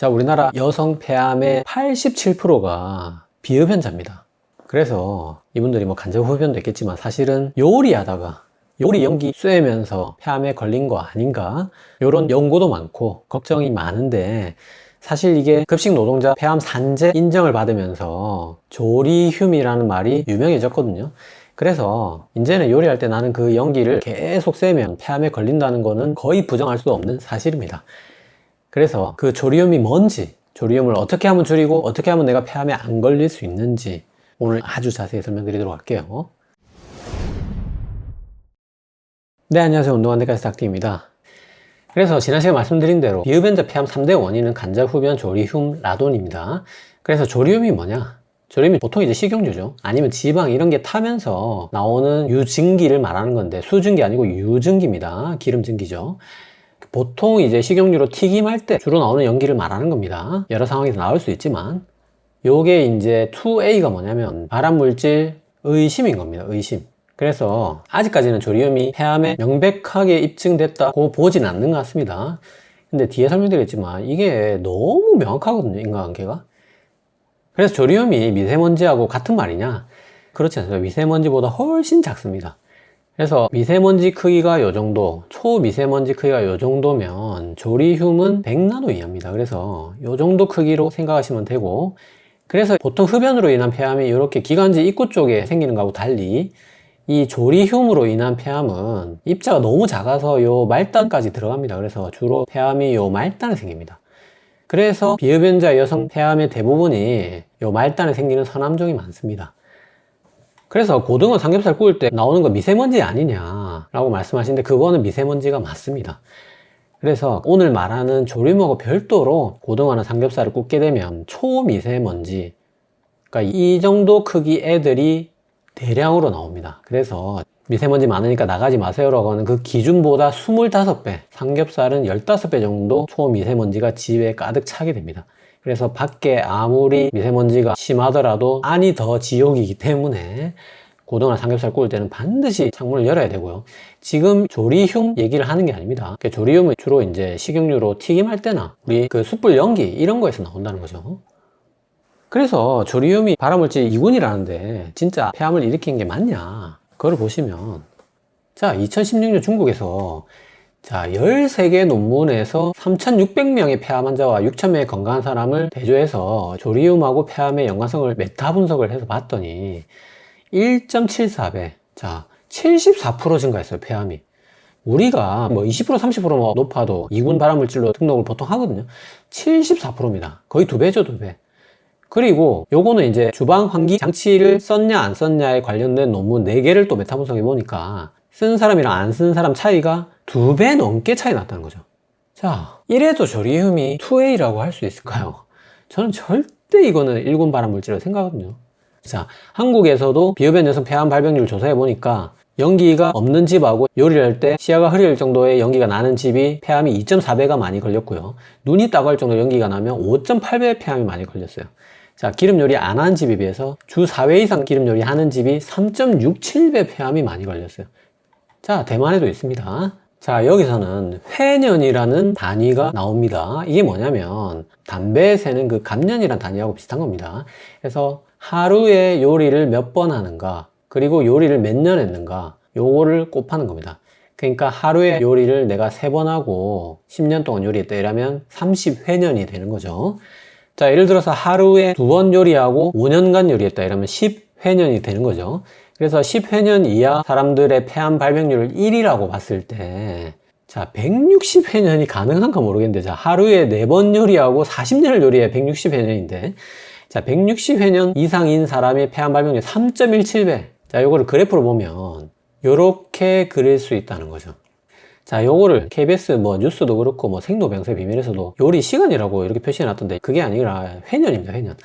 자, 우리나라 여성 폐암의 87%가 비흡연자입니다. 그래서 이분들이 뭐 간접 흡연도 있겠지만 사실은 요리하다가 요리 연기 쐬면서 폐암에 걸린 거 아닌가? 이런 연구도 많고 걱정이 많은데, 사실 이게 급식 노동자 폐암 산재 인정을 받으면서 조리흉이라는 말이 유명해졌거든요. 그래서 이제는 요리할 때 나는 그 연기를 계속 쐬면 폐암에 걸린다는 거는 거의 부정할 수 없는 사실입니다. 그래서 그 조리움이 뭔지, 조리움을 어떻게 하면 줄이고 어떻게 하면 내가 폐암에 안 걸릴 수 있는지 오늘 아주 자세히 설명드리도록 할게요. 네, 안녕하세요. 운동한 데까지 닥터입니다. 그래서 지난 시간에 말씀드린 대로 비흡연자 폐암 3대 원인은 간접 흡연, 조리흉, 라돈입니다. 그래서 조리움이 뭐냐? 조리움이 보통 이제 식용유죠. 아니면 지방 이런 게 타면서 나오는 유증기를 말하는 건데, 수증기 아니고 유증기입니다. 기름증기죠. 보통 이제 식용유로 튀김할 때 주로 나오는 연기를 말하는 겁니다. 여러 상황에서 나올 수 있지만, 요게 이제 2A가 뭐냐면 발암물질 의심인 겁니다. 의심. 그래서 아직까지는 조리움이 폐암에 명백하게 입증됐다고 보진 않는 것 같습니다. 근데 뒤에 설명드리겠지만 이게 너무 명확하거든요, 인과관계가. 그래서 조리움이 미세먼지하고 같은 말이냐? 그렇지 않습니다. 미세먼지보다 훨씬 작습니다. 그래서 미세먼지 크기가 요 정도, 초미세먼지 크기가 요 정도면 조리흉은 100나노 이하입니다. 그래서 요 정도 크기로 생각하시면 되고, 그래서 보통 흡연으로 인한 폐암이 이렇게 기관지 입구 쪽에 생기는 거하고 달리 이 조리흉으로 인한 폐암은 입자가 너무 작아서 요 말단까지 들어갑니다. 그래서 주로 폐암이 요 말단에 생깁니다. 그래서 비흡연자 여성 폐암의 대부분이 요 말단에 생기는 서남종이 많습니다. 그래서 고등어 삼겹살 구울 때 나오는 거 미세먼지 아니냐 라고 말씀하시는데, 그거는 미세먼지가 맞습니다. 그래서 오늘 말하는 조리움하고 별도로 고등어나 삼겹살을 굽게 되면 초미세먼지, 그러니까 이 정도 크기 애들이 대량으로 나옵니다. 그래서 미세먼지 많으니까 나가지 마세요 라고 하는 그 기준보다 25배, 삼겹살은 15배 정도 초미세먼지가 집에 가득 차게 됩니다. 그래서 밖에 아무리 미세먼지가 심하더라도 안이 더 지옥이기 때문에 고등어나 삼겹살 구울 때는 반드시 창문을 열어야 되고요. 지금 조리흉 얘기를 하는 게 아닙니다. 조리흉은 주로 이제 식용유로 튀김할 때나 우리 그 숯불 연기 이런 거에서 나온다는 거죠. 그래서 조리움이 발암물질 2군이라는데 진짜 폐암을 일으킨 게 맞냐? 그걸 보시면, 자, 2016년 중국에서 13개 논문에서 3,600명의 폐암 환자와 6,000명의 건강한 사람을 대조해서 조리움하고 폐암의 연관성을 메타 분석을 해서 봤더니 1.74배, 자, 74% 증가했어요, 폐암이. 우리가 뭐 20% 30% 높아도 2군 발암물질로 등록을 보통 하거든요. 74%입니다. 거의 2배죠, 2배. 그리고 요거는 이제 주방 환기 장치를 썼냐 안 썼냐에 관련된 논문 4개를 또 메타 분석해 보니까 쓴 사람이랑 안 쓴 사람 차이가 2배 넘게 차이 났다는 거죠. 자, 이래도 조리움이 2A라고 할 수 있을까요? 저는 절대 이거는 1군 발암물질이라고 생각하거든요. 자, 한국에서도 비흡연 여성 폐암 발병률 조사해 보니까 연기가 없는 집하고 요리를 할 때 시야가 흐릴 정도의 연기가 나는 집이 폐암이 2.4배가 많이 걸렸고요. 눈이 따고 할 정도 연기가 나면 5.8배 폐암이 많이 걸렸어요. 자, 기름 요리 안 하는 집에 비해서 주 4회 이상 기름 요리 하는 집이 3.67배 폐암이 많이 걸렸어요. 자, 대만에도 있습니다. 자, 여기서는 회년이라는 단위가 나옵니다. 이게 뭐냐면 담배에 새는 그 감년이라는 단위하고 비슷한 겁니다. 그래서 하루에 요리를 몇 번 하는가, 그리고 요리를 몇 년 했는가, 요거를 곱하는 겁니다. 그러니까 하루에 요리를 내가 3번 하고 10년 동안 요리했다 이러면 30회년이 되는 거죠. 자, 예를 들어서 하루에 2번 요리하고 5년간 요리했다 이러면 10회년이 되는 거죠. 그래서 10회년 이하 사람들의 폐암 발병률을 1이라고 봤을 때, 자, 160회년이 가능한가 모르겠는데, 자, 하루에 4번 요리하고 40년을 요리해 160회년인데, 자, 160회년 이상인 사람의 폐암 발병률 3.17배. 자, 요거를 그래프로 보면 요렇게 그릴 수 있다는 거죠. 자, 요거를 KBS 뭐 뉴스도 그렇고 뭐 생로병사의 비밀에서도 요리 시간이라고 이렇게 표시해 놨던데, 그게 아니라 회년입니다, 회년.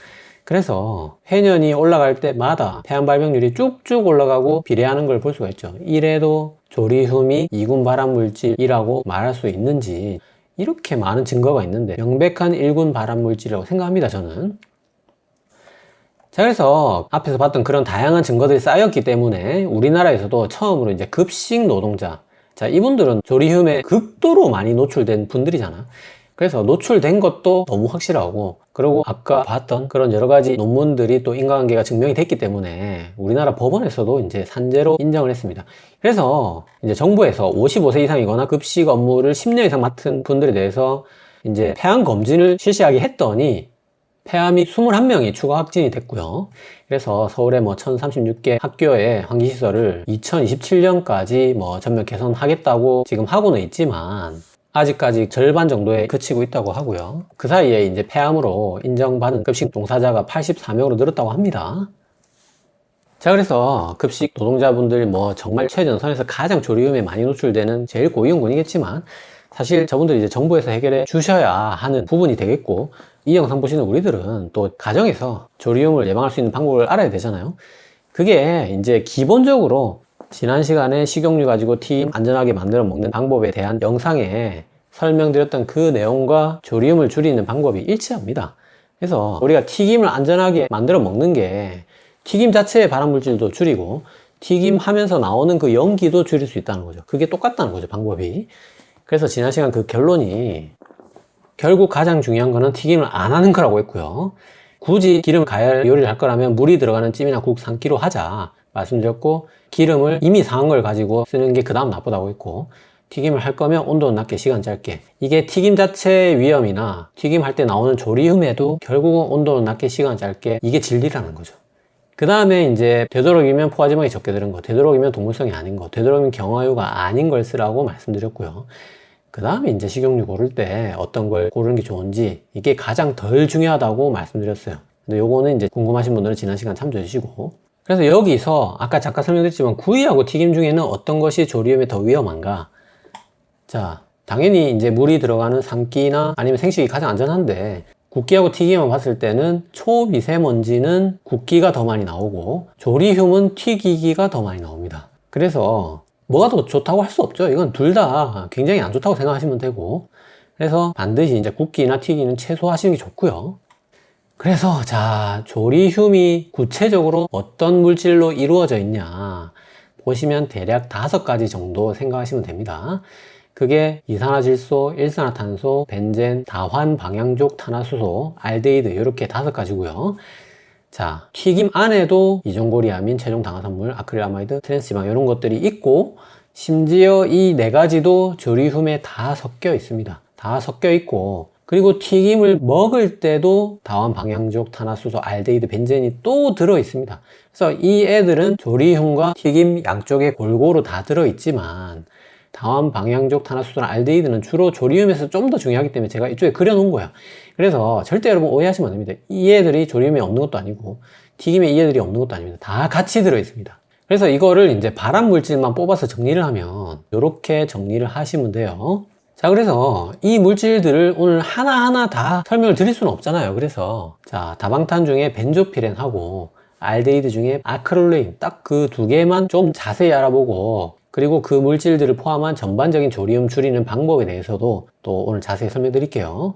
그래서 회년이 올라갈 때마다 폐암 발병률이 쭉쭉 올라가고 비례하는 걸 볼 수가 있죠. 이래도 조리흉이 2군 발암물질이라고 말할 수 있는지, 이렇게 많은 증거가 있는데 명백한 1군 발암물질이라고 생각합니다, 저는. 자, 그래서 앞에서 봤던 그런 다양한 증거들이 쌓였기 때문에 우리나라에서도 처음으로 이제 급식 노동자, 자, 이분들은 조리흉에 극도로 많이 노출된 분들이잖아. 그래서 노출된 것도 너무 확실하고, 그리고 아까 봤던 그런 여러 가지 논문들이 또 인과관계가 증명이 됐기 때문에 우리나라 법원에서도 이제 산재로 인정을 했습니다. 그래서 이제 정부에서 55세 이상이거나 급식 업무를 10년 이상 맡은 분들에 대해서 이제 폐암 검진을 실시하게 했더니 폐암이 21명이 추가 확진이 됐고요. 그래서 서울의 뭐 1036개 학교의 환기시설을 2027년까지 뭐 전면 개선하겠다고 지금 하고는 있지만 아직까지 절반 정도에 그치고 있다고 하고요. 그 사이에 이제 폐암으로 인정받은 급식 종사자가 84명으로 늘었다고 합니다. 자, 그래서 급식 노동자분들 뭐 정말 최전선에서 가장 조리움에 많이 노출되는 제일 고위험군이겠지만 사실 저분들이 이제 정부에서 해결해 주셔야 하는 부분이 되겠고, 이 영상 보시는 우리들은 또 가정에서 조리움을 예방할 수 있는 방법을 알아야 되잖아요. 그게 이제 기본적으로 지난 시간에 식용유 가지고 튀김 안전하게 만들어 먹는 방법에 대한 영상에 설명드렸던 그 내용과 조리움을 줄이는 방법이 일치합니다. 그래서 우리가 튀김을 안전하게 만들어 먹는 게 튀김 자체의 발암물질도 줄이고 튀김하면서 나오는 그 연기도 줄일 수 있다는 거죠. 그게 똑같다는 거죠, 방법이. 그래서 지난 시간 그 결론이 결국 가장 중요한 거는 튀김을 안 하는 거라고 했고요. 굳이 기름 가열 요리를 할 거라면 물이 들어가는 찜이나 국 3kg 하자 말씀드렸고, 기름을 이미 상한 걸 가지고 쓰는 게 그 다음 나쁘다고 했고, 튀김을 할 거면 온도는 낮게 시간 짧게, 이게 튀김 자체의 위험이나 튀김 할 때 나오는 조리움에도 결국은 온도는 낮게 시간 짧게, 이게 진리라는 거죠. 그 다음에 이제 되도록이면 포화지방이 적게 들은 거, 되도록이면 동물성이 아닌 거, 되도록이면 경화유가 아닌 걸 쓰라고 말씀드렸고요. 그 다음에 이제 식용유 고를 때 어떤 걸 고르는 게 좋은지, 이게 가장 덜 중요하다고 말씀드렸어요. 근데 요거는 이제 궁금하신 분들은 지난 시간 참조해 주시고, 그래서 여기서 아까 잠깐 설명드렸지만 구이하고 튀김 중에는 어떤 것이 조리움에 더 위험한가? 자, 당연히 이제 물이 들어가는 삶기나 아니면 생식이 가장 안전한데, 굽기하고 튀김만 봤을 때는 초미세먼지는 굽기가 더 많이 나오고 조리흉은 튀기기가 더 많이 나옵니다. 그래서 뭐가 더 좋다고 할 수 없죠. 이건 둘 다 굉장히 안 좋다고 생각하시면 되고, 그래서 반드시 이제 굽기나 튀기는 최소화하시는 게 좋고요. 그래서 자, 조리흉이 구체적으로 어떤 물질로 이루어져 있냐 보시면 대략 5가지 정도 생각하시면 됩니다. 그게 이산화질소, 일산화탄소, 벤젠, 다환방향족 탄화수소, 알데히드, 이렇게 5가지고요. 자, 튀김 안에도 이종고리아민, 최종 당화산물, 아크릴아마이드, 트랜스지방 이런 것들이 있고, 심지어 이 4가지도 조리흉에 다 섞여 있습니다. 다 섞여 있고, 그리고 튀김을 먹을 때도 다환방향족 탄화수소, 알데히드, 벤젠이 또 들어 있습니다. 그래서 이 애들은 조리흉과 튀김 양쪽에 골고루 다 들어 있지만 다환방향족 탄화수소나 알데히드는 주로 조리움에서 좀 더 중요하기 때문에 제가 이쪽에 그려놓은 거예요. 그래서 절대 여러분 오해하시면 안 됩니다. 이 애들이 조리움에 없는 것도 아니고 튀김에 이 애들이 없는 것도 아닙니다. 다 같이 들어 있습니다. 그래서 이거를 이제 발암물질만 뽑아서 정리를 하면 이렇게 정리를 하시면 돼요. 자, 그래서 이 물질들을 오늘 하나하나 다 설명을 드릴 수는 없잖아요. 그래서 자, 다방탄 중에 벤조피렌하고 알데히드 중에 아크릴레인, 딱 그 2개만 좀 자세히 알아보고, 그리고 그 물질들을 포함한 전반적인 조리움 줄이는 방법에 대해서도 또 오늘 자세히 설명드릴게요.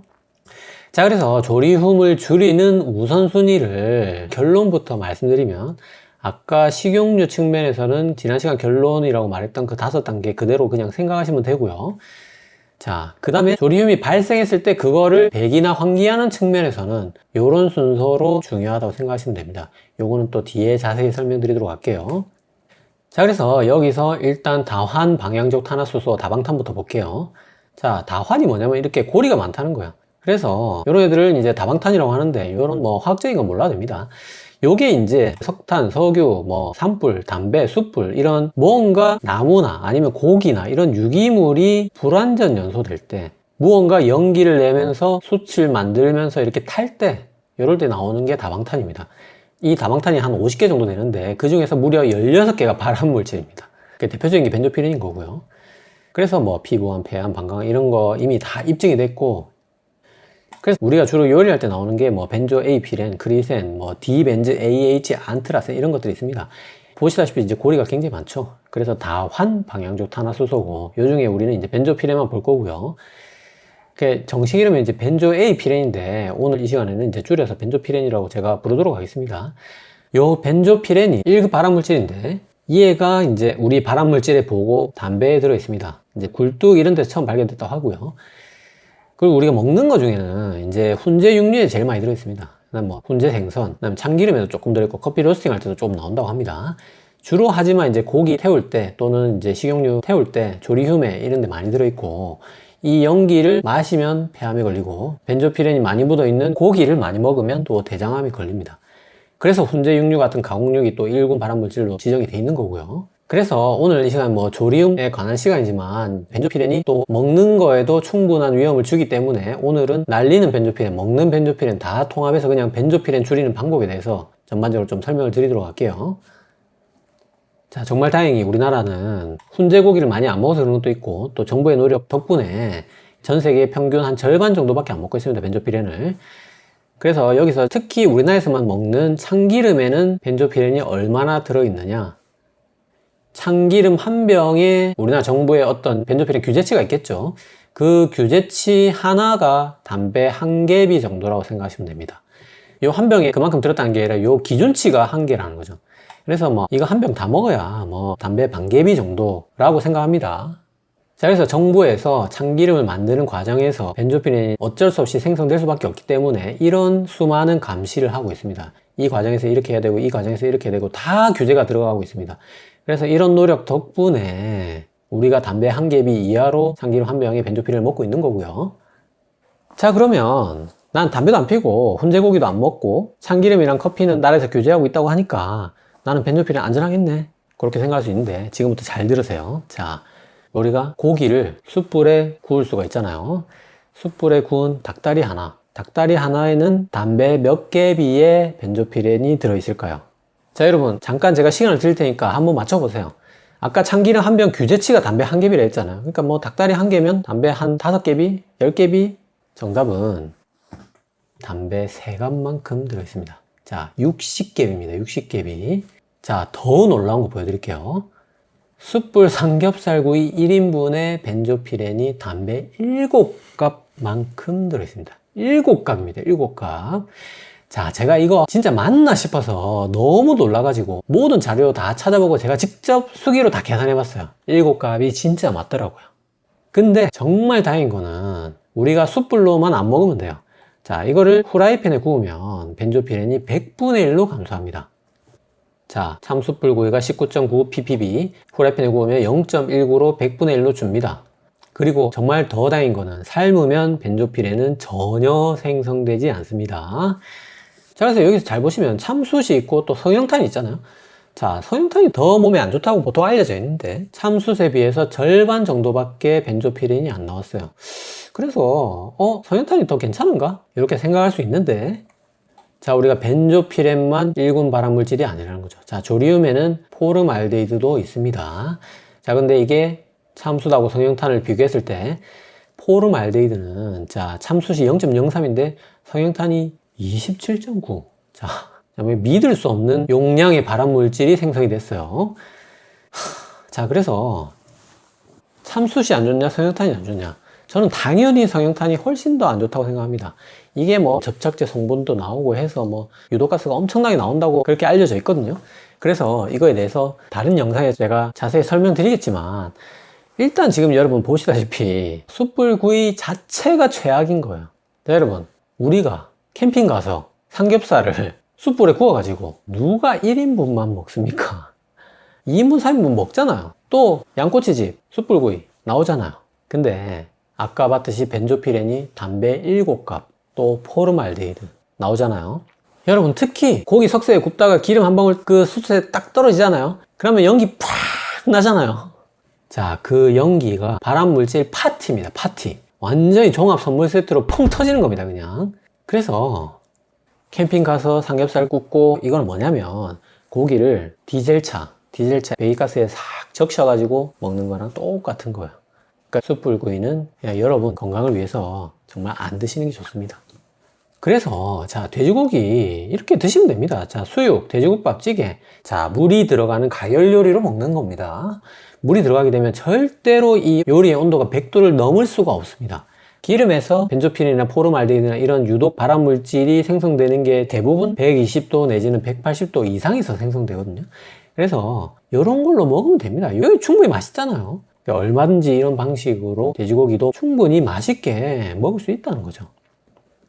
자, 그래서 조리움을 줄이는 우선순위를 결론부터 말씀드리면, 아까 식용유 측면에서는 지난 시간 결론이라고 말했던 그 5단계 그대로 그냥 생각하시면 되고요. 자, 그 다음에 조리움이 발생했을 때 그거를 배기나 환기하는 측면에서는 이런 순서로 중요하다고 생각하시면 됩니다. 요거는 또 뒤에 자세히 설명드리도록 할게요. 자, 그래서 여기서 일단 다환방향족 탄화수소 다방탄부터 볼게요. 자, 다환이 뭐냐면 이렇게 고리가 많다는 거야. 그래서 이런 애들을 이제 다방탄이라고 하는데, 이런 뭐 화학적인 건 몰라도 됩니다. 요게 이제 석탄, 석유, 뭐 산불, 담배, 숯불, 이런 뭔가 나무나 아니면 고기나 이런 유기물이 불완전 연소될 때, 무언가 연기를 내면서 숯을 만들면서 이렇게 탈 때, 이럴 때 나오는 게 다방탄입니다. 이 다방탄이 한 50개 정도 되는데 그 중에서 무려 16개가 발암물질입니다. 대표적인 게 벤조피렌인 거고요. 그래서 뭐 피부암, 폐암, 방광암 이런 거 이미 다 입증이 됐고, 그래서 우리가 주로 요리할 때 나오는 게 뭐 벤조 에이피렌, 그리센, 뭐 디벤즈 AH, 안트라센 이런 것들이 있습니다. 보시다시피 이제 고리가 굉장히 많죠. 그래서 다환 방향족 탄화수소고, 요 중에 우리는 이제 벤조피렌만 볼 거고요. 정식 이름은 이제 벤조 에이피렌인데 오늘 이 시간에는 이제 줄여서 벤조피렌이라고 제가 부르도록 하겠습니다. 요 벤조피렌이 1급 발암물질인데, 얘가 이제 우리 발암물질에 보고 담배에 들어 있습니다. 이제 굴뚝 이런 데서 처음 발견됐다고 하고요. 그리고 우리가 먹는 거 중에는 이제 훈제 육류에 제일 많이 들어있습니다. 그다음 뭐 훈제 생선, 그다음 참기름에도 조금 들어있고 커피 로스팅 할 때도 조금 나온다고 합니다. 주로 하지만 이제 고기 태울 때 또는 이제 식용유 태울 때 조리휴메 이런 데 많이 들어있고, 이 연기를 마시면 폐암에 걸리고 벤조피렌이 많이 묻어있는 고기를 많이 먹으면 또 대장암이 걸립니다. 그래서 훈제 육류 같은 가공육이 또 1군 발암물질로 지정이 돼 있는 거고요. 그래서 오늘 이 시간 뭐 조리움에 관한 시간이지만 벤조피렌이 또 먹는 거에도 충분한 위험을 주기 때문에 오늘은 날리는 벤조피렌, 먹는 벤조피렌 다 통합해서 그냥 벤조피렌 줄이는 방법에 대해서 전반적으로 좀 설명을 드리도록 할게요. 자, 정말 다행히 우리나라는 훈제고기를 많이 안 먹어서 그런 것도 있고, 또 정부의 노력 덕분에 전 세계 평균 한 절반 정도밖에 안 먹고 있습니다, 벤조피렌을. 그래서 여기서 특히 우리나라에서만 먹는 참기름에는 벤조피렌이 얼마나 들어있느냐, 참기름 한 병에 우리나라 정부의 어떤 벤조피렌 규제치가 있겠죠. 그 규제치 하나가 담배 한 개비 정도라고 생각하시면 됩니다. 요 한 병에 그만큼 들었다는 게 아니라 요 기준치가 한 개라는 거죠. 그래서 뭐 이거 한 병 다 먹어야 뭐 담배 반 개비 정도라고 생각합니다. 자, 그래서 정부에서 참기름을 만드는 과정에서 벤조피렌이 어쩔 수 없이 생성될 수밖에 없기 때문에 이런 수많은 감시를 하고 있습니다. 이 과정에서 이렇게 해야 되고 이 과정에서 이렇게 해야 되고 다 규제가 들어가고 있습니다. 그래서 이런 노력 덕분에 우리가 담배 한 개비 이하로 참기름 한 병에 벤조피렌을 먹고 있는 거고요. 자, 그러면 난 담배도 안 피고 훈제고기도 안 먹고 참기름이랑 커피는 나라에서 규제하고 있다고 하니까 나는 벤조피렌 안전하겠네, 그렇게 생각할 수 있는데 지금부터 잘 들으세요. 자, 우리가 고기를 숯불에 구울 수가 있잖아요. 숯불에 구운 닭다리 하나, 닭다리 하나에는 담배 몇 개비의 벤조피렌이 들어있을까요? 자, 여러분 잠깐 제가 시간을 드릴 테니까 한번 맞춰보세요. 아까 참기름 한 병 규제치가 담배 한 개비라 했잖아요. 그러니까 뭐 닭다리 한 개면 담배 한 5개비? 10개비? 정답은 담배 3갑만큼 들어있습니다. 자, 60개비입니다. 60개비. 자, 더 놀라운 거 보여드릴게요. 숯불 삼겹살구이 1인분에 벤조피렌이 담배 7갑만큼 들어있습니다. 7갑입니다. 7갑. 자, 제가 이거 진짜 맞나 싶어서 너무 놀라가지고 모든 자료 다 찾아보고 제가 직접 수기로 다 계산해봤어요. 7갑이 진짜 맞더라고요. 근데 정말 다행인 거는 우리가 숯불로만 안 먹으면 돼요. 자, 이거를 후라이팬에 구우면 벤조피렌이 100분의 1로 감소합니다. 자, 참숯불구이가 19.9 ppb, 후라이팬에 구우면 0.19로 100분의 1로 줍니다. 그리고 정말 더 다행인 거는 삶으면 벤조피렌은 전혀 생성되지 않습니다. 자, 그래서 여기서 잘 보시면 참숯이 있고 또 성형탄이 있잖아요. 자, 성형탄이 더 몸에 안 좋다고 보통 알려져 있는데 참숯에 비해서 절반 정도밖에 벤조피렌이 안 나왔어요. 그래서 성형탄이 더 괜찮은가? 이렇게 생각할 수 있는데, 자, 우리가 벤조피렌만 1군 발암물질이 아니라는 거죠. 자, 조리움에는 포름알데히드도 있습니다. 자, 근데 이게 참숯하고 성형탄을 비교했을 때 포름알데히드는 자, 참숯이 0.03인데 성형탄이 27.9. 자, 믿을 수 없는 용량의 발암물질이 생성이 됐어요. 자, 그래서 참숯이 안 좋냐 성형탄이 안 좋냐, 저는 당연히 성형탄이 훨씬 더 안 좋다고 생각합니다. 이게 뭐 접착제 성분도 나오고 해서 뭐 유독가스가 엄청나게 나온다고 그렇게 알려져 있거든요. 그래서 이거에 대해서 다른 영상에 제가 자세히 설명드리겠지만, 일단 지금 여러분 보시다시피 숯불구이 자체가 최악인 거예요. 자, 여러분 우리가 캠핑 가서 삼겹살을 숯불에 구워가지고 누가 1인분만 먹습니까? 2인분, 3인분 먹잖아요. 또 양꼬치집 숯불구이 나오잖아요. 근데 아까 봤듯이 벤조피렌이 담배 7갑, 또 포름알데히드 나오잖아요. 여러분 특히 고기 석쇠에 굽다가 기름 한 방울 그 숯에 딱 떨어지잖아요. 그러면 연기 팍 나잖아요. 자, 그 연기가 발암물질 파티입니다. 파티. 완전히 종합 선물 세트로 펑 터지는 겁니다, 그냥. 그래서 캠핑 가서 삼겹살 굽고, 이건 뭐냐면 고기를 디젤차 배기가스에 싹 적셔가지고 먹는 거랑 똑같은 거예요. 그러니까 숯불구이는 여러분 건강을 위해서 정말 안 드시는 게 좋습니다. 그래서 자, 돼지고기 이렇게 드시면 됩니다. 자, 수육, 돼지국밥, 찌개. 자, 물이 들어가는 가열 요리로 먹는 겁니다. 물이 들어가게 되면 절대로 이 요리의 온도가 100도를 넘을 수가 없습니다. 기름에서 벤조피렌이나 포름알데히드나 이런 유독 발암물질이 생성되는 게 대부분 120도 내지는 180도 이상에서 생성되거든요. 그래서 이런 걸로 먹으면 됩니다. 이게 충분히 맛있잖아요. 얼마든지 이런 방식으로 돼지고기도 충분히 맛있게 먹을 수 있다는 거죠.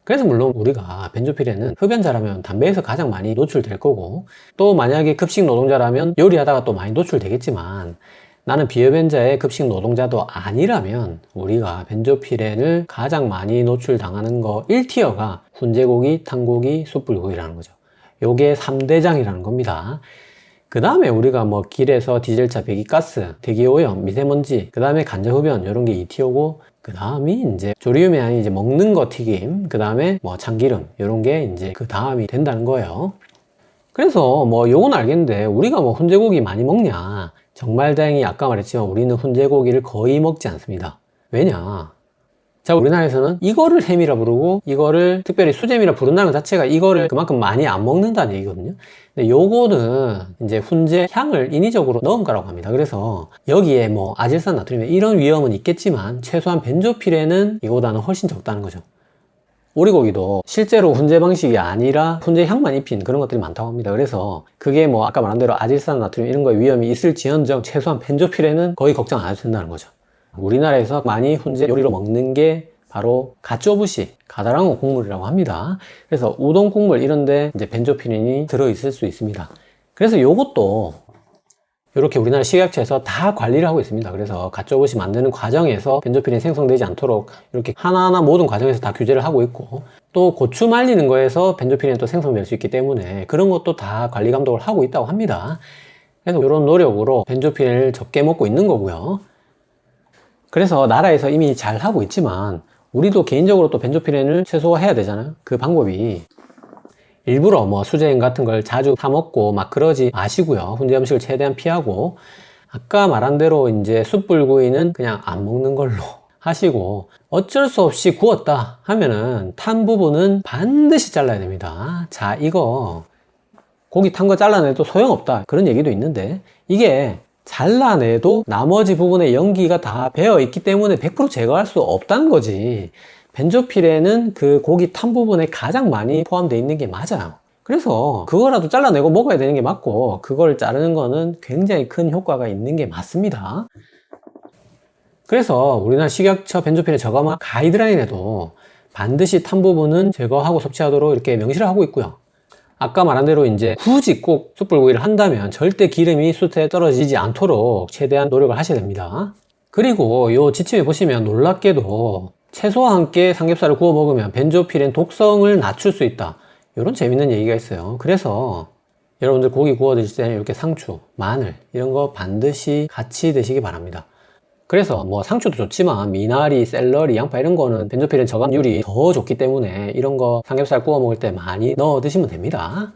그래서 물론 우리가 벤조필에는 흡연자라면 담배에서 가장 많이 노출될 거고, 또 만약에 급식 노동자라면 요리하다가 또 많이 노출되겠지만, 나는 비흡연자의 급식 노동자도 아니라면 우리가 벤조피렌을 가장 많이 노출당하는 거 1티어가 훈제고기, 탕고기, 숯불고기라는 거죠. 요게 3대장이라는 겁니다. 그 다음에 우리가 뭐 길에서 디젤차, 배기가스, 대기오염, 미세먼지, 그 다음에 간접흡연 이런 게 2티어고, 그 다음이 이제 조리유미 아닌 이제 먹는 거 튀김, 그 다음에 뭐 참기름 이런 게 이제 그 다음이 된다는 거예요. 그래서 뭐 요건 알겠는데 우리가 뭐 훈제고기 많이 먹냐? 정말 다행히 아까 말했지만 우리는 훈제고기를 거의 먹지 않습니다. 왜냐? 자, 우리나라에서는 이거를 햄이라 부르고 이거를 특별히 수제미라 부른다는 것 자체가 이거를 그만큼 많이 안 먹는다는 얘기거든요. 근데 요거는 이제 훈제 향을 인위적으로 넣은 거라고 합니다. 그래서 여기에 뭐 아질산 나트륨 이런 위험은 있겠지만 최소한 벤조필에는 이거보다는 훨씬 적다는 거죠. 오리고기도 실제로 훈제 방식이 아니라 훈제 향만 입힌 그런 것들이 많다고 합니다. 그래서 그게 뭐 아까 말한 대로 아질산 나트륨 이런 거에 위험이 있을지언정 최소한 벤조필에는 거의 걱정 안 해도 된다는 거죠. 우리나라에서 많이 훈제 요리로 먹는 게 바로 가쪼부시, 가다랑어 국물이라고 합니다. 그래서 우동 국물 이런데 이제 벤조피렌이 들어있을 수 있습니다. 그래서 요것도 이렇게 우리나라 식약처에서 다 관리를 하고 있습니다. 그래서 가쪼부시 만드는 과정에서 벤조피렌이 생성되지 않도록 이렇게 하나하나 모든 과정에서 다 규제를 하고 있고, 또 고추 말리는 거에서 벤조피렌이 또 생성될 수 있기 때문에 그런 것도 다 관리 감독을 하고 있다고 합니다. 그래서 이런 노력으로 벤조피렌을 적게 먹고 있는 거고요. 그래서 나라에서 이미 잘 하고 있지만 우리도 개인적으로 또 벤조피렌을 최소화해야 되잖아요. 그 방법이 일부러 뭐 수제햄 같은 걸 자주 사 먹고 막 그러지 마시고요. 훈제 음식을 최대한 피하고, 아까 말한 대로 이제 숯불구이는 그냥 안 먹는 걸로 하시고, 어쩔 수 없이 구웠다 하면은 탄 부분은 반드시 잘라야 됩니다. 자, 이거 고기 탄 거 잘라내도 소용없다 그런 얘기도 있는데, 이게 잘라내도 나머지 부분에 연기가 다 배어 있기 때문에 100% 제거할 수 없다는 거지. 벤조필에는 그 고기 탄 부분에 가장 많이 포함되어 있는 게 맞아요. 그래서 그거라도 잘라내고 먹어야 되는 게 맞고, 그걸 자르는 거는 굉장히 큰 효과가 있는 게 맞습니다. 그래서 우리나라 식약처 벤조필의 저감화 가이드라인에도 반드시 탄 부분은 제거하고 섭취하도록 이렇게 명시를 하고 있고요. 아까 말한 대로 이제 굳이 꼭 숯불구이를 한다면 절대 기름이 숯에 떨어지지 않도록 최대한 노력을 하셔야 됩니다. 그리고 이 지침에 보시면 놀랍게도 채소와 함께 삼겹살을 구워 먹으면 벤조피렌 독성을 낮출 수 있다, 이런 재밌는 얘기가 있어요. 그래서 여러분들 고기 구워 드실 때는 이렇게 상추, 마늘 이런 거 반드시 같이 드시기 바랍니다. 그래서 뭐 상추도 좋지만 미나리, 샐러리, 양파 이런 거는 벤조피렌 저감률이 더 좋기 때문에 이런 거 삼겹살 구워 먹을 때 많이 넣어 드시면 됩니다.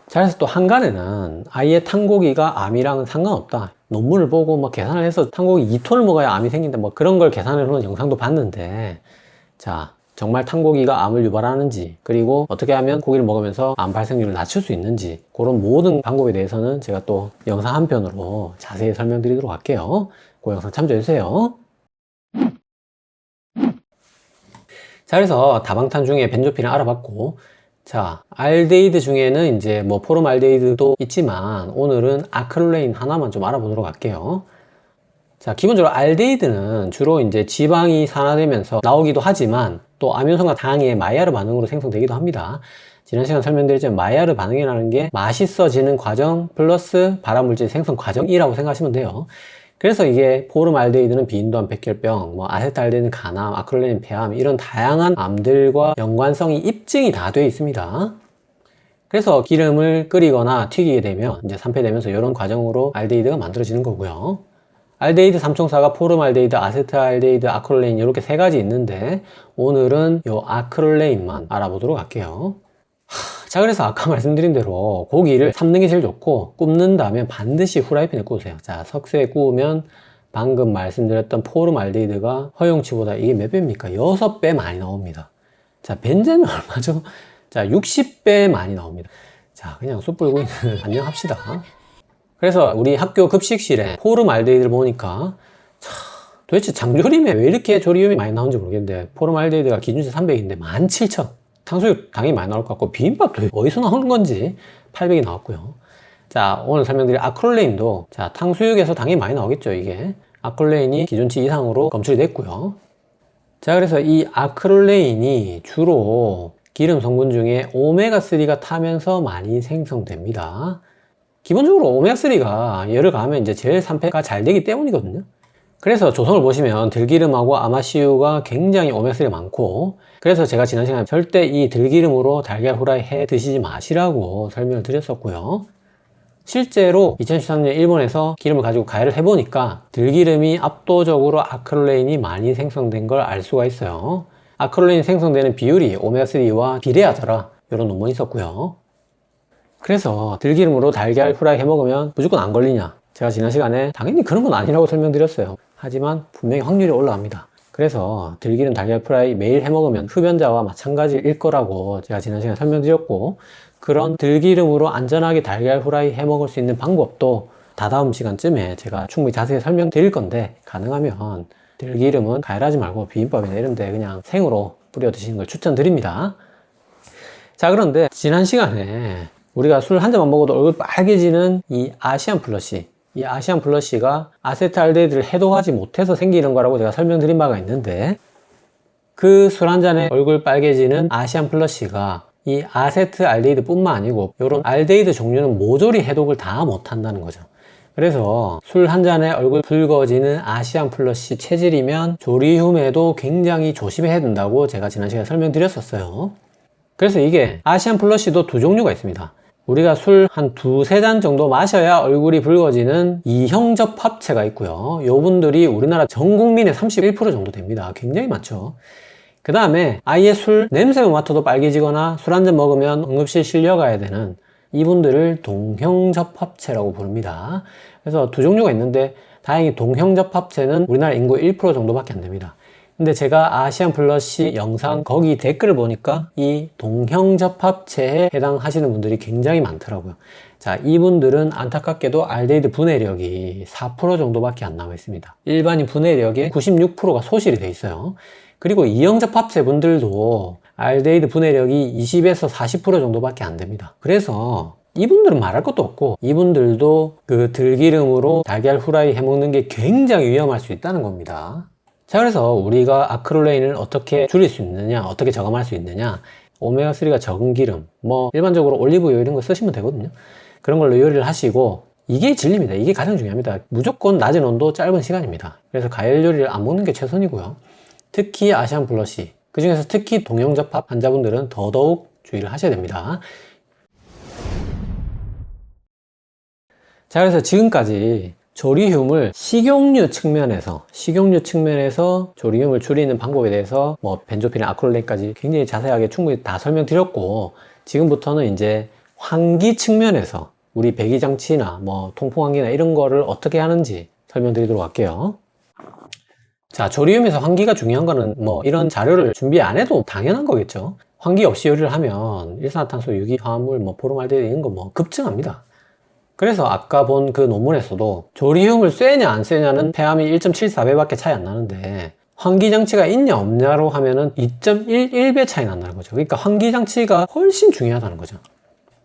자, 그래서 또 한간에는 아예 탄고기가 암이랑 상관없다, 논문을 보고 뭐 계산을 해서 탄고기 2톤을 먹어야 암이 생긴다 뭐 그런 걸 계산을 하는 영상도 봤는데, 자, 정말 탄고기가 암을 유발하는지, 그리고 어떻게 하면 고기를 먹으면서 암 발생률을 낮출 수 있는지, 그런 모든 방법에 대해서는 제가 또 영상 한 편으로 자세히 설명드리도록 할게요. 그 영상 참조해 주세요. 자, 그래서 다방탄 중에 벤조피렌 알아봤고, 자, 알데히드 중에는 이제 뭐 포름알데히드도 있지만 오늘은 아크릴레인 하나만 좀 알아보도록 할게요. 자, 기본적으로 알데히드는 주로 이제 지방이 산화되면서 나오기도 하지만 또 아뮨산과 당의 마이야르 반응으로 생성되기도 합니다. 지난 시간 설명드렸지만 마이야르 반응이라는 게 맛있어지는 과정 플러스 발암물질 생성 과정이라고 생각하시면 돼요. 그래서 이게 포름알데히드는 비인도암 백혈병, 뭐 아세트알데히드는 간암, 아크릴레인 폐암 이런 다양한 암들과 연관성이 입증이 다 되어 있습니다. 그래서 기름을 끓이거나 튀기게 되면 이제 산패되면서 이런 과정으로 알데히드가 만들어지는 거고요. 알데히드 삼총사가 포름알데히드, 아세트알데히드, 아크릴레인 이렇게 세 가지 있는데 오늘은 이 아크릴레인만 알아보도록 할게요. 자, 그래서 아까 말씀드린 대로 고기를 삶는 게 제일 좋고, 굽는다면 반드시 후라이팬에 구우세요. 자, 석쇠에 구우면 방금 말씀드렸던 포름알데히드가 허용치보다 이게 몇 배입니까? 6배 많이 나옵니다. 자, 벤젠은 얼마죠? 자, 60배 많이 나옵니다. 자, 그냥 숯불구이는 안녕합시다. 그래서 우리 학교 급식실에 포름알데히드를 보니까 도대체 장조림에 왜 이렇게 조리염이 많이 나오는지 모르겠는데, 포름알데히드가 기준치 300인데 17,000. 탕수육 당연히 많이 나올 것 같고, 비빔밥도 어디서 나오는 건지 800이 나왔고요. 자, 오늘 설명드릴 아크릴레인도 자, 탕수육에서 당연히 많이 나오겠죠, 이게. 아크롤레인이 기준치 이상으로 검출이 됐고요. 자, 그래서 이 아크롤레인이 주로 기름 성분 중에 오메가3가 타면서 많이 생성됩니다. 기본적으로 오메가3가 열을 가하면 이제 제일 산패가 잘 되기 때문이거든요. 그래서 조성을 보시면 들기름하고 아마씨유가 굉장히 오메가3가 많고, 그래서 제가 지난 시간에 절대 이 들기름으로 달걀 후라이 해 드시지 마시라고 설명을 드렸었고요. 실제로 2013년 일본에서 기름을 가지고 가열을 해보니까 들기름이 압도적으로 아크롤레인이 많이 생성된 걸 알 수가 있어요. 아크롤레인이 생성되는 비율이 오메가3와 비례하더라, 이런 논문이 있었고요. 그래서 들기름으로 달걀 후라이 해 먹으면 무조건 안 걸리냐? 제가 지난 시간에 당연히 그런 건 아니라고 설명드렸어요. 하지만 분명히 확률이 올라갑니다. 그래서 들기름 달걀 프라이 매일 해 먹으면 흡연자와 마찬가지일 거라고 제가 지난 시간에 설명드렸고, 그런 들기름으로 안전하게 달걀 후라이 해 먹을 수 있는 방법도 다다음 시간쯤에 제가 충분히 자세히 설명드릴 건데, 가능하면 들기름은 가열하지 말고 비빔밥이나 이런 데 그냥 생으로 뿌려 드시는 걸 추천드립니다. 자, 그런데 지난 시간에 우리가 술 한 잔만 먹어도 얼굴 빨개지는 이 아시안 플러시, 이 아시안 플러시가 아세트알데히드를 해독하지 못해서 생기는 거라고 제가 설명드린 바가 있는데, 그 술 한 잔에 얼굴 빨개지는 아시안 플러시가 이 아세트알데히드 뿐만 아니고 이런 알데히드 종류는 모조리 해독을 다 못한다는 거죠. 그래서 술 한 잔에 얼굴 붉어지는 아시안 플러시 체질이면 조리휴메도 굉장히 조심해야 된다고 제가 지난 시간에 설명드렸었어요. 그래서 이게 아시안 플러시도 두 종류가 있습니다. 우리가 술 한 두세 잔 정도 마셔야 얼굴이 붉어지는 이형 접합체가 있고요. 요분들이 우리나라 전 국민의 31% 정도 됩니다. 굉장히 많죠. 그 다음에 아예 술 냄새만 맡아도 빨개지거나 술 한 잔 먹으면 응급실 실려가야 되는 이분들을 동형접합체라고 부릅니다. 그래서 두 종류가 있는데, 다행히 동형접합체는 우리나라 인구 1% 정도밖에 안 됩니다. 근데 제가 아시안 플러시 영상 거기 댓글을 보니까 이 동형접합체에 해당하시는 분들이 굉장히 많더라고요. 자, 이분들은 안타깝게도 알데히드 분해력이 4% 정도밖에 안 남아 있습니다. 일반인 분해력의 96%가 소실이 돼 있어요. 그리고 이형접합체 분들도 알데히드 분해력이 20에서 40% 정도밖에 안 됩니다. 그래서 이분들은 말할 것도 없고, 이분들도 그 들기름으로 달걀 후라이 해 먹는 게 굉장히 위험할 수 있다는 겁니다. 자, 그래서 우리가 아크롤레인을 어떻게 줄일 수 있느냐, 어떻게 저감할 수 있느냐, 오메가3가 적은 기름, 뭐 일반적으로 올리브유 이런 거 쓰시면 되거든요. 그런 걸로 요리를 하시고, 이게 진리입니다. 이게 가장 중요합니다. 무조건 낮은 온도, 짧은 시간입니다. 그래서 가열 요리를 안 먹는 게 최선이고요. 특히 아시안 플러시, 그 중에서 특히 동형접합 환자분들은 더더욱 주의를 하셔야 됩니다. 자, 그래서 지금까지 조리흉을 식용유 측면에서 조리흉을 줄이는 방법에 대해서 뭐 벤조필이나 아크롤레인까지 굉장히 자세하게 충분히 다 설명드렸고, 지금부터는 이제 환기 측면에서 우리 배기장치나 뭐 통풍환기나 이런 거를 어떻게 하는지 설명드리도록 할게요. 자, 조리움에서 환기가 중요한 거는 뭐 이런 자료를 준비 안 해도 당연한 거겠죠. 환기 없이 요리를 하면 일산화탄소, 유기화합물, 뭐 포름알데히드 이런 거 뭐 급증합니다. 그래서 아까 본 그 논문에서도 조리흉을 쐬냐 안 쐬냐는 폐암이 1.74배밖에 차이 안 나는데, 환기장치가 있냐 없냐로 하면은 2.11배 차이 난다는 거죠. 그러니까 환기장치가 훨씬 중요하다는 거죠.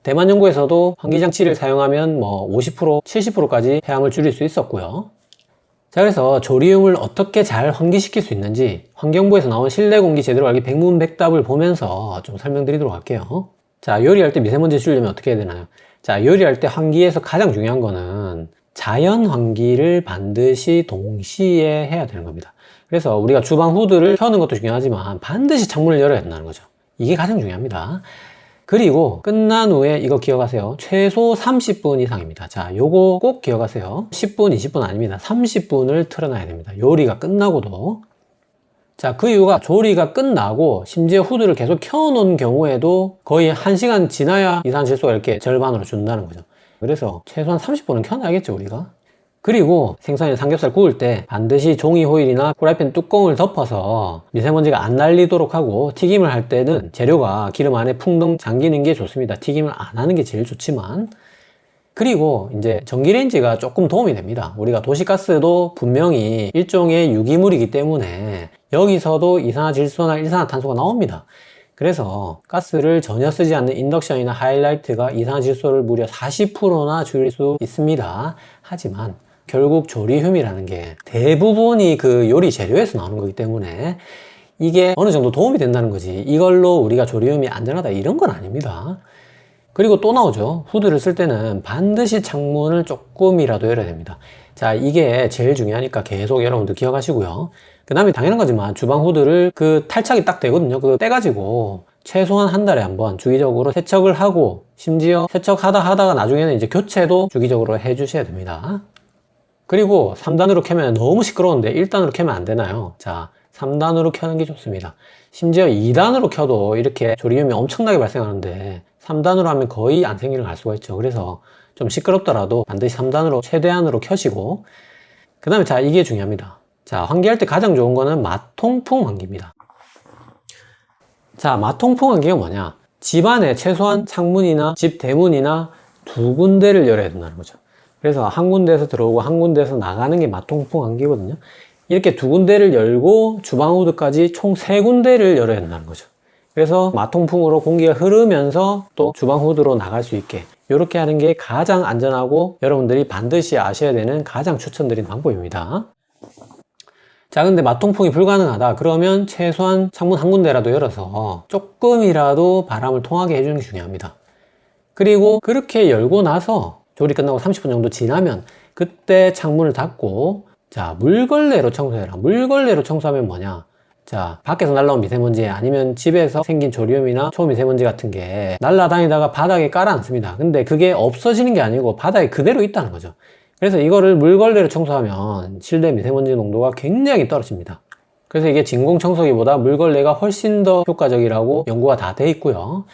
대만 연구에서도 환기장치를 사용하면 뭐 50%, 70%까지 폐암을 줄일 수 있었고요. 자, 그래서 조리흉을 어떻게 잘 환기시킬 수 있는지 환경부에서 나온 실내 공기 제대로 알기 백문백답을 보면서 좀 설명드리도록 할게요. 자, 요리할 때 미세먼지 줄이려면 어떻게 해야 되나요? 자, 요리할 때 환기에서 가장 중요한 거는 자연 환기를 반드시 동시에 해야 되는 겁니다. 그래서 우리가 주방 후드를 켜는 것도 중요하지만 반드시 창문을 열어야 된다는 거죠. 이게 가장 중요합니다. 그리고 끝난 후에 이거 기억하세요. 최소 30분 이상입니다. 자, 요거 꼭 기억하세요. 10분, 20분 아닙니다. 30분을 틀어놔야 됩니다. 요리가 끝나고도. 자, 그 이유가 조리가 끝나고 심지어 후드를 계속 켜놓은 경우에도 거의 1시간 지나야 이산화질소가 이렇게 절반으로 준다는 거죠. 그래서 최소한 30분은 켜놔야겠죠, 우리가. 그리고 생선이나 삼겹살 구울 때 반드시 종이 호일이나 프라이팬 뚜껑을 덮어서 미세먼지가 안 날리도록 하고, 튀김을 할 때는 재료가 기름 안에 풍덩 잠기는 게 좋습니다. 튀김을 안 하는 게 제일 좋지만. 그리고 이제 전기레인지가 조금 도움이 됩니다. 우리가 도시가스도 분명히 일종의 유기물이기 때문에 여기서도 이산화질소나 일산화탄소가 나옵니다. 그래서 가스를 전혀 쓰지 않는 인덕션이나 하이라이트가 이산화질소를 무려 40%나 줄일 수 있습니다. 하지만 결국 조리흉이라는 게 대부분이 그 요리 재료에서 나오는 거기 때문에 이게 어느 정도 도움이 된다는 거지, 이걸로 우리가 조리흉이 안전하다 이런 건 아닙니다. 그리고 또 나오죠. 후드를 쓸 때는 반드시 창문을 조금이라도 열어야 됩니다. 자, 이게 제일 중요하니까 계속 여러분들 기억하시고요. 그 다음에 당연한 거지만 주방 후드를 그 탈착이 딱 되거든요. 그거 떼가지고 최소한 한 달에 한 번 주기적으로 세척을 하고, 심지어 세척하다가 나중에는 이제 교체도 주기적으로 해 주셔야 됩니다. 그리고 3단으로 켜면 너무 시끄러운데 1단으로 켜면 안 되나요? 자, 3단으로 켜는 게 좋습니다. 심지어 2단으로 켜도 이렇게 조리염이 엄청나게 발생하는데 3단으로 하면 거의 안 생기는 걸 알 수가 있죠. 그래서 좀 시끄럽더라도 반드시 3단으로 최대한으로 켜시고, 그 다음에 자, 이게 중요합니다. 자, 환기할 때 가장 좋은 거는 마통풍 환기입니다. 자, 마통풍 환기가 뭐냐? 집 안에 최소한 창문이나 집 대문이나 두 군데를 열어야 된다는 거죠. 그래서 한 군데에서 들어오고 한 군데에서 나가는 게 마통풍 환기거든요. 이렇게 두 군데를 열고 주방 후드까지 총 세 군데를 열어야 된다는 거죠. 그래서 마통풍으로 공기가 흐르면서 또 주방 후드로 나갈 수 있게 이렇게 하는 게 가장 안전하고 여러분들이 반드시 아셔야 되는 가장 추천드리는 방법입니다. 자, 근데 마통풍이 불가능하다 그러면 최소한 창문 한 군데라도 열어서 조금이라도 바람을 통하게 해주는 게 중요합니다. 그리고 그렇게 열고 나서 조리 끝나고 30분 정도 지나면 그때 창문을 닫고, 자, 물걸레로 청소해라. 물걸레로 청소하면 뭐냐? 자, 밖에서 날라온 미세먼지 아니면 집에서 생긴 조리염이나 초미세먼지 같은 게 날아다니다가 바닥에 깔아앉습니다. 근데 그게 없어지는 게 아니고 바닥에 그대로 있다는 거죠. 그래서 이거를 물걸레로 청소하면 실내 미세먼지 농도가 굉장히 떨어집니다. 그래서 이게 진공청소기보다 물걸레가 훨씬 더 효과적이라고 연구가 다 돼 있고요.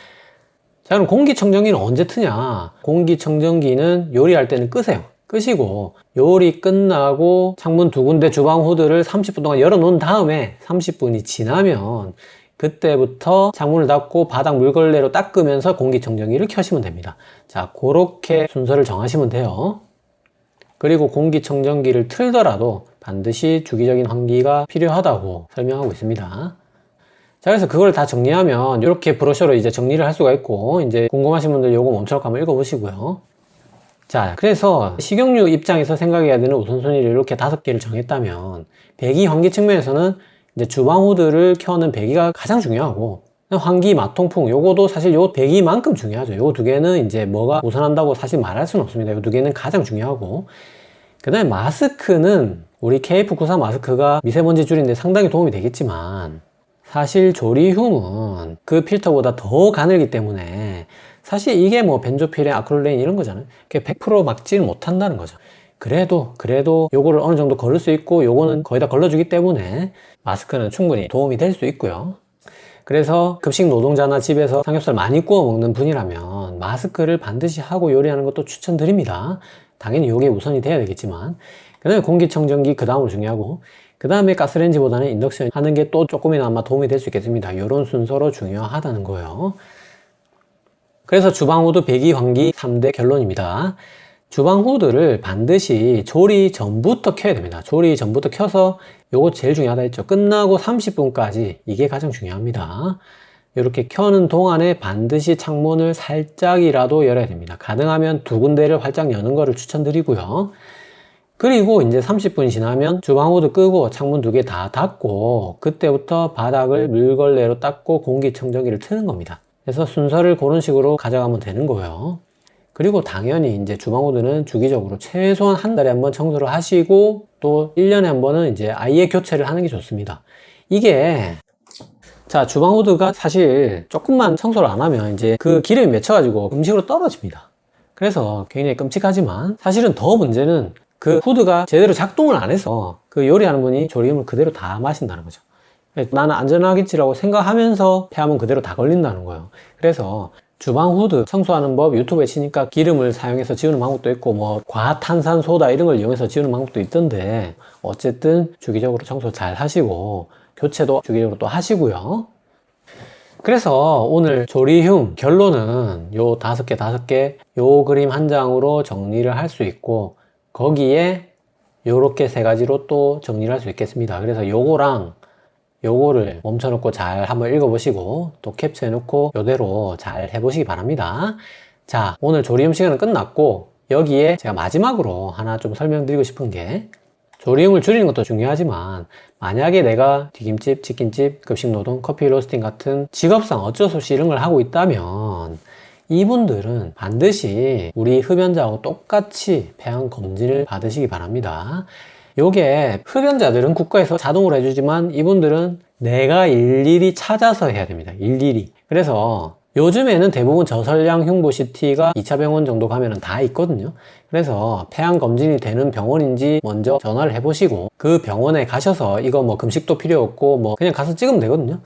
자, 그럼 공기청정기는 언제 트냐? 공기청정기는 요리할 때는 끄세요. 끄시고 요리 끝나고 창문 두 군데 주방 후드를 30분 동안 열어 놓은 다음에 30분이 지나면 그때부터 창문을 닫고 바닥 물걸레로 닦으면서 공기청정기를 켜시면 됩니다. 자, 그렇게 순서를 정하시면 돼요. 그리고 공기청정기를 틀더라도 반드시 주기적인 환기가 필요하다고 설명하고 있습니다. 자, 그래서 그걸 다 정리하면 이렇게 브로셔로 이제 정리를 할 수가 있고, 이제 궁금하신 분들 요거 멈춰서 한번 읽어보시고요. 자, 그래서 식용유 입장에서 생각해야 되는 우선순위를 이렇게 5개를 정했다면, 배기 환기 측면에서는 이제 주방 후드를 켜는 배기가 가장 중요하고, 환기, 마통풍, 요거도 사실 요 배기만큼 중요하죠. 요 두 개는 이제 뭐가 우선한다고 사실 말할 수는 없습니다. 요 두 개는 가장 중요하고, 그 다음에 마스크는 우리 KF94 마스크가 미세먼지 줄이는데 상당히 도움이 되겠지만, 사실 조리흉은 그 필터보다 더 가늘기 때문에 사실 이게 뭐 벤조필렌, 아크릴레인 이런 거잖아요. 100% 막지는 못한다는 거죠. 그래도 요거를 어느 정도 걸을 수 있고 요거는 거의 다 걸러주기 때문에 마스크는 충분히 도움이 될 수 있고요. 그래서 급식 노동자나 집에서 삼겹살 많이 구워 먹는 분이라면 마스크를 반드시 하고 요리하는 것도 추천드립니다. 당연히 요게 우선이 돼야 되겠지만, 그 다음에 공기청정기 그 다음으로 중요하고, 그 다음에 가스레인지보다는 인덕션 하는 게 또 조금이나마 도움이 될 수 있겠습니다. 이런 순서로 중요하다는 거예요. 그래서 주방 후드 배기 환기 3대 결론입니다. 주방 후드를 반드시 조리 전부터 켜야 됩니다. 조리 전부터 켜서 요거 제일 중요하다 했죠. 끝나고 30분까지 이게 가장 중요합니다. 이렇게 켜는 동안에 반드시 창문을 살짝이라도 열어야 됩니다. 가능하면 두 군데를 활짝 여는 거를 추천드리고요. 그리고 이제 30분이 지나면 주방 후드 끄고 창문 두 개 다 닫고 그때부터 바닥을 물걸레로 닦고 공기청정기를 트는 겁니다. 그래서 순서를 그런 식으로 가져가면 되는 거예요. 그리고 당연히 이제 주방 후드는 주기적으로 최소한 한 달에 한 번 청소를 하시고 또 1년에 한 번은 이제 아예 교체를 하는 게 좋습니다. 이게 자, 주방 후드가 사실 조금만 청소를 안 하면 이제 그 기름이 맺혀가지고 음식으로 떨어집니다. 그래서 굉장히 끔찍하지만 사실은 더 문제는 그 후드가 제대로 작동을 안 해서 그 요리하는 분이 조리음을 그대로 다 마신다는 거죠. 나는 안전하겠지라고 생각하면서 폐암은 그대로 다 걸린다는 거예요. 그래서 주방 후드 청소하는 법 유튜브에 치니까 기름을 사용해서 지우는 방법도 있고 뭐 과탄산소다 이런 걸 이용해서 지우는 방법도 있던데, 어쨌든 주기적으로 청소 잘 하시고 교체도 주기적으로 또 하시고요. 그래서 오늘 조리흉 결론은 요 5개 요 그림 한 장으로 정리를 할 수 있고, 거기에 요렇게 3가지로 또 정리를 할 수 있겠습니다. 그래서 요거랑 요거를 멈춰놓고 잘 한번 읽어보시고 또 캡처해놓고 요대로 잘 해보시기 바랍니다. 자, 오늘 조리음 시간은 끝났고 여기에 제가 마지막으로 하나 좀 설명드리고 싶은 게, 조리움을 줄이는 것도 중요하지만 만약에 내가 튀김집, 치킨집, 급식노동, 커피 로스팅 같은 직업상 어쩔 수 없이 이런 걸 하고 있다면 이분들은 반드시 우리 흡연자하고 똑같이 폐암 검진을 받으시기 바랍니다. 요게 흡연자들은 국가에서 자동으로 해주지만 이분들은 내가 일일이 찾아서 해야 됩니다. 일일이. 그래서 요즘에는 대부분 저설량 흉부 CT가 2차 병원 정도 가면은 다 있거든요. 그래서 폐암 검진이 되는 병원인지 먼저 전화를 해보시고 그 병원에 가셔서 이거 뭐 금식도 필요 없고 뭐 그냥 가서 찍으면 되거든요.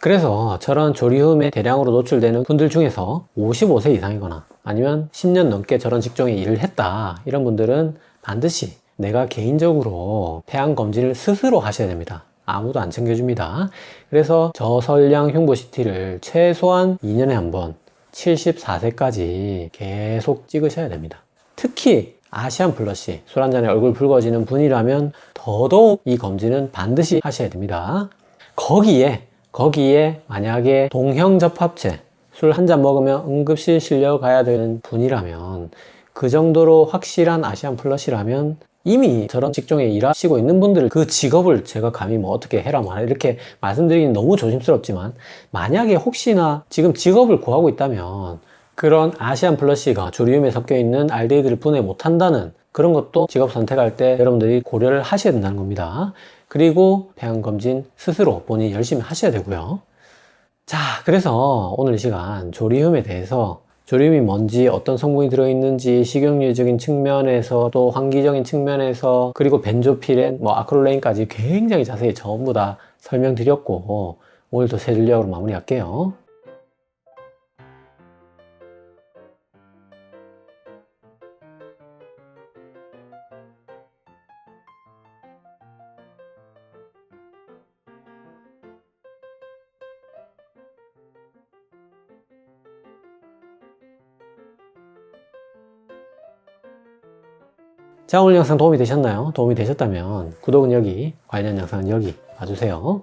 그래서 저런 조리움에 대량으로 노출되는 분들 중에서 55세 이상이거나 아니면 10년 넘게 저런 직종에 일을 했다, 이런 분들은 반드시 내가 개인적으로 폐암 검진을 스스로 하셔야 됩니다. 아무도 안 챙겨줍니다. 그래서 저설량 흉부 CT를 최소한 2년에 한 번 74세까지 계속 찍으셔야 됩니다. 특히 아시안 플러시, 술 한잔에 얼굴 붉어지는 분이라면 더더욱 이 검진은 반드시 하셔야 됩니다. 거기에 만약에 동형접합체, 술 한 잔 먹으면 응급실 실려 가야 되는 분이라면, 그 정도로 확실한 아시안 플러시라면 이미 저런 직종에 일하시고 있는 분들 그 직업을 제가 감히 뭐 어떻게 해라 말아 이렇게 말씀드리긴 너무 조심스럽지만, 만약에 혹시나 지금 직업을 구하고 있다면 그런 아시안 플러시가 조리움에 섞여 있는 알데히드를 분해 못한다는 그런 것도 직업 선택할 때 여러분들이 고려를 하셔야 된다는 겁니다. 그리고 폐암 검진 스스로 본인이 열심히 하셔야 되고요. 자, 그래서 오늘 이 시간 조리움에 대해서, 조리움이 뭔지, 어떤 성분이 들어있는지, 식용유적인 측면에서 또 환기적인 측면에서, 그리고 벤조피렌, 뭐 아크릴레인까지 굉장히 자세히 전부 다 설명드렸고, 오늘도 세 줄력으로 마무리할게요. 자, 오늘 영상 도움이 되셨나요? 도움이 되셨다면 구독은 여기, 관련 영상은 여기 봐주세요.